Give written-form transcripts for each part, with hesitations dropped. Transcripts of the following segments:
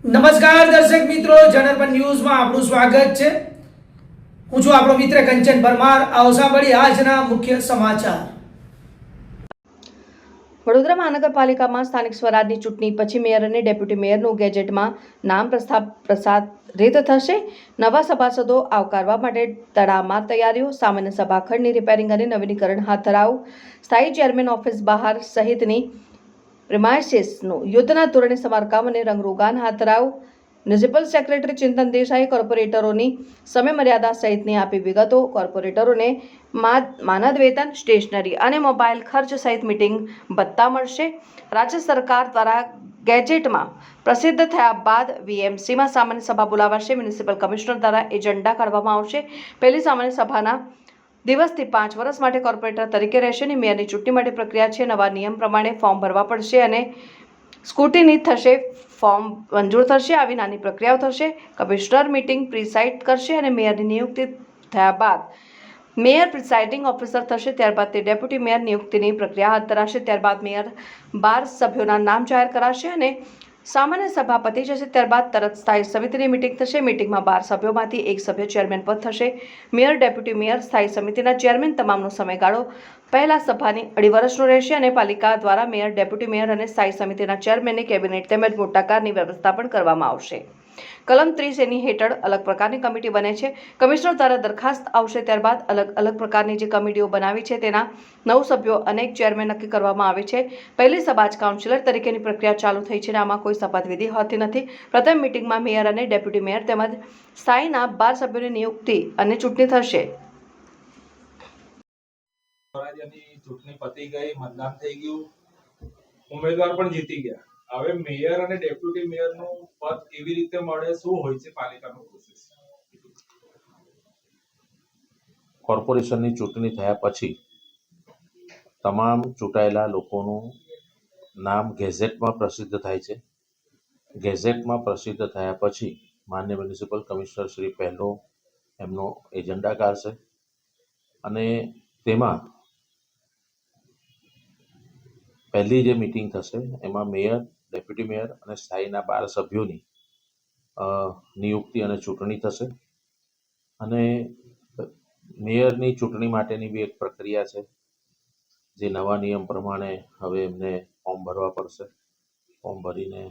નમસ્કાર દર્શક મિત્રો, જનરપન ન્યૂઝમાં આપનું સ્વાગત છે. હું છું આપણો મિત્ર કંચન પરમાર. આવો સાંભળીએ આજના મુખ્ય સમાચાર. વડોદરા મહાનગરપાલિકામાં સ્થાનિક સ્વરાજની ચૂંટણી પછી મેયર અને ડેપ્યુટી મેયરનું ગેજેટમાં નામ પ્રસારિત થશે. નવા સભાસદો આવકારવા માટે તડામાર તૈયારીઓ. સામાન્ય સભાખંડની રિપેરિંગ અને નવીનીકરણ હાથ ધરાવું. સ્થાયી ચેરમેન ઓફિસ બહાર સહિતની પ્રિમાઇસીસનું યુદ્ધના ધોરણે સમારકામ અને રંગરોગાન હાથ ધરાવું. મ્યુનિસિપલ સેક્રેટરી ચિંતન દેસાઈ કોર્પોરેટરોની સમયમર્યાદા સહિતની આપી વિગતો. કોર્પોરેટરોને માનદ વેતન, સ્ટેશનરી અને મોબાઈલ ખર્ચ સહિત મીટિંગ ભત્તા મળશે. રાજ્ય સરકાર દ્વારા ગેજેટમાં પ્રસિદ્ધ થયા બાદ વીએમસીમાં સામાન્ય સભા બોલાવાશે. મ્યુનિસિપલ કમિશનર દ્વારા એજન્ડા કાઢવામાં આવશે. પહેલી સામાન્ય સભાના દિવસથી 5 વર્ષ માટે કોર્પોરેટર તરીકે રહેશે. અને મેયરની ચૂંટણી માટે પ્રક્રિયા છે. નવા નિયમ પ્રમાણે ફોર્મ ભરવા પડશે અને સ્ક્રુટિની થશે. ફોર્મ મંજૂર થશે. આવી નાની પ્રક્રિયાઓ થશે. કમિશનર મીટિંગ પ્રિસાઇડ કરશે અને મેયરની નિયુક્તિ થયા બાદ મેયર પ્રિસાઇડિંગ ઓફિસર થશે. ત્યારબાદ તે ડેપ્યુટી મેયર નિયુક્તિની પ્રક્રિયા હાથ ધરાશે. ત્યારબાદ મેયર 12 સભ્યોના નામ જાહેર કરાશે અને સામાન્ય સભા પતી જશે. ત્યારબાદ તરત સ્થાયી સમિતિની મીટિંગ થશે. મીટિંગમાં 12 સભ્યોમાંથી એક સભ્ય ચેરમેન પદ થશે. મેયર, ડેપ્યુટી મેયર, સ્થાયી સમિતિના ચેરમેન તમામનો સમયગાળો પહેલા સભાની 2.5 વર્ષનો રહેશે અને પાલિકા દ્વારા મેયર, ડેપ્યુટી મેયર અને સ્થાયી સમિતિના ચેરમેનને કેબિનેટ તેમજ મોટા કારની વ્યવસ્થા પણ કરવામાં આવશે. કલમ 30 એની હેઠળ અલગ પ્રકારની કમિટી બને છે. કમિશનર દ્વારા દરખાસ્ત આવશે. ત્યારબાદ અલગ પ્રકારની જે કમિટીઓ બનાવી છે તેના 9 સભ્યો અનેક ચેરમેન નક્કી કરવામાં આવે છે. પહેલી સભા જ કાઉન્સિલર તરીકેની પ્રક્રિયા ચાલુ થઈ છે અને આમાં કોઈ શપથવિધિ હોતી નથી. પ્રથમ મીટિંગમાં મેયર અને ડેપ્યુટી મેયર તેમજ સ્થાયીના 12 સભ્યોની નિયુક્તિ અને ચૂંટણી થશે. સ્વરાજ્યની ચૂંટણી પતી ગઈ, મતદાન થઈ ગયું, ઉમેદવાર પણ જીતી ગયા. હવે મેયર અને ડેપ્યુટી મેયરનું પદ કેવી રીતે મળે, શું હોય છે પાલિકાનો પ્રોસેસ? કોર્પોરેશનની ચૂંટણી થયા પછી તમામ ચૂંટાયેલા લોકોનું નામ ગેઝેટમાં પ્રસિદ્ધ થાય છે. ગેઝેટમાં પ્રસિદ્ધ થયા પછી માન્ય મ્યુનિસિપલ કમિશનર શ્રી પહેલો એમનો એજન્ડા કાઢશે અને તેમાં પહેલી જે મિટિંગ થશે એમાં મેયર, ડેપ્યુટી મેયર અને સ્થાયીના 12 સભ્યોની નિયુક્તિ અને ચૂંટણી થશે. અને મેયરની ચૂંટણી માટેની બી એક પ્રક્રિયા છે. જે નવા નિયમ પ્રમાણે હવે એમને ફોર્મ ભરવા પડશે. ફોર્મ ભરીને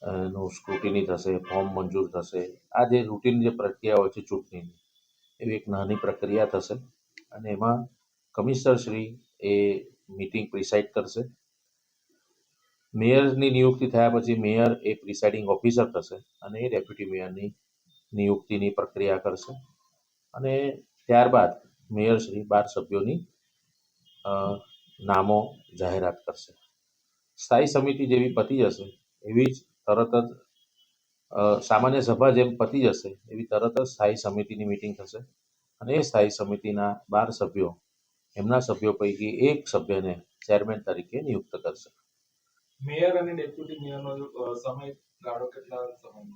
એનું સ્ક્રુટિની થશે, ફોર્મ મંજૂર થશે. આ જે રૂટીન જે પ્રક્રિયા હોય છે ચૂંટણીની, એવી એક નાની પ્રક્રિયા થશે અને એમાં કમિશનર શ્રી એ મીટિંગ પ્રિસાઇડ કરશે. મેયરની નિયુક્તિ થયા પછી મેયર એ પ્રિસાઇડિંગ ઓફિસર થશે અને એ ડેપ્યુટી મેયરની નિયુક્તિની પ્રક્રિયા કરશે અને ત્યારબાદ મેયર શ્રી 12 સભ્યોની નામો જાહેરાત કરશે. સ્થાયી સમિતિ જેવી પતી જશે એવી જ તરત જ સામાન્ય સભા જેમ પતી જશે એવી તરત જ સ્થાયી સમિતિની મિટિંગ થશે અને એ સ્થાયી સમિતિના 12 સભ્યો એમના સભ્યો પૈકી એક સભ્યને ચેરમેન તરીકે નિયુક્ત કરશે. મેયર અને ડેપ્યુટી મેયરનો સમયગાળો કેટલા સમયનો?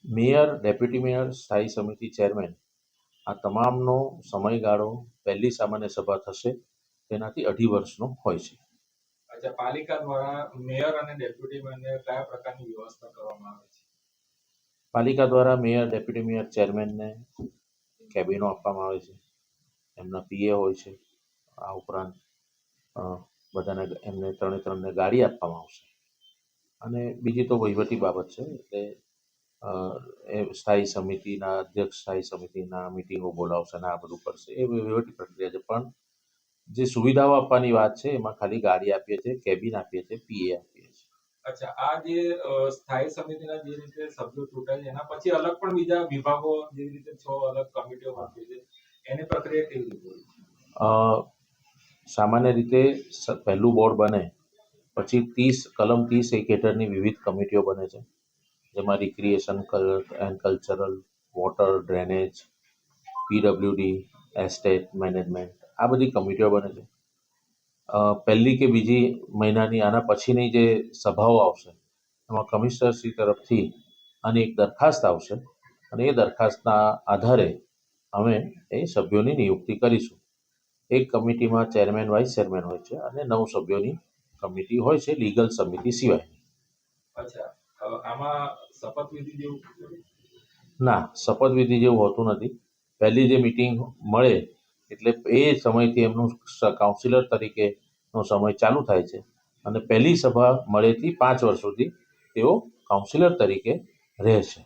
મેયર, ડેપ્યુટી મેયર, સ્થાયી સમિતિ ચેરમેન આ તમામનો સમયગાળો પહેલી સામાન્ય સભા થશે તેનાથી 2.5 વર્ષનો હોય છે. અચ્છા, પાલિકા દ્વારા મેયર અને ડેપ્યુટી મેયરને કયા પ્રકારની વ્યવસ્થા કરવામાં આવે છે? પાલિકા દ્વારા મેયર, ડેપ્યુટી મેયર, ચેરમેનને કેબિનો આપવામાં આવે છે. એમના પીએ હોય છે. આ ઉપરાંત બધાને એમને ત્રણે ગાડી આપવામાં આવશે અને બીજી તો વહીવટી બાબત છે. એટલે એ સ્થાયી સમિતિના અધ્યક્ષ સ્થાયી સમિતિના મિટિંગો બોલાવશે અને આ બધું કરશે. એ વહીવટી પ્રક્રિયા છે. પણ જે સુવિધાઓ આપવાની વાત છે એમાં ખાલી ગાડી આપીએ છીએ, કેબિન આપીએ છીએ, પીએ આપીએ છીએ. અચ્છા, આ જે સ્થાયી સમિતિના જે રીતે સભ્યો ચૂંટાય છે એના પછી અલગ પણ બીજા વિભાગો જેવી રીતે 6 અલગ કમિટીઓ મૂકી છે, એની પ્રક્રિયા કેવી રીતે હોય છે? સામાન્ય રીતે પહેલું બોર્ડ બને પછી કલમ 30 હેઠળની વિવિધ કમિટીઓ બને છે. જેમાં recreation and cultural, water, drainage, PWD, estate management, આ બધી કમિટીઓ બને છે. પહેલી કે બીજી મહિનાની આના પછીની જે સભાઓ આવશે એમાં કમિશનરશ્રી તરફથી આની એક દરખાસ્ત આવશે અને એ દરખાસ્તના આધારે અમે એ સભ્યોની નિયુક્તિ કરીશું. એક કમિટીમાં ચેરમેન, વાઇસ ચેરમેન હોય છે અને 9 સભ્યોની કમિટી હોય છે લીગલ સમિતિ સિવાય. અચ્છા, આમાં શપથવિધિ જેવું ના, શપથવિધિ જેવું હોતું નથી. પહેલી જે મિટિંગ મળે એટલે એ સમયથી એમનું કાઉન્સિલર તરીકેનો સમય ચાલુ થાય છે અને પહેલી સભા મળેથી 5 વર્ષ સુધી તેઓ કાઉન્સિલર તરીકે રહે છે.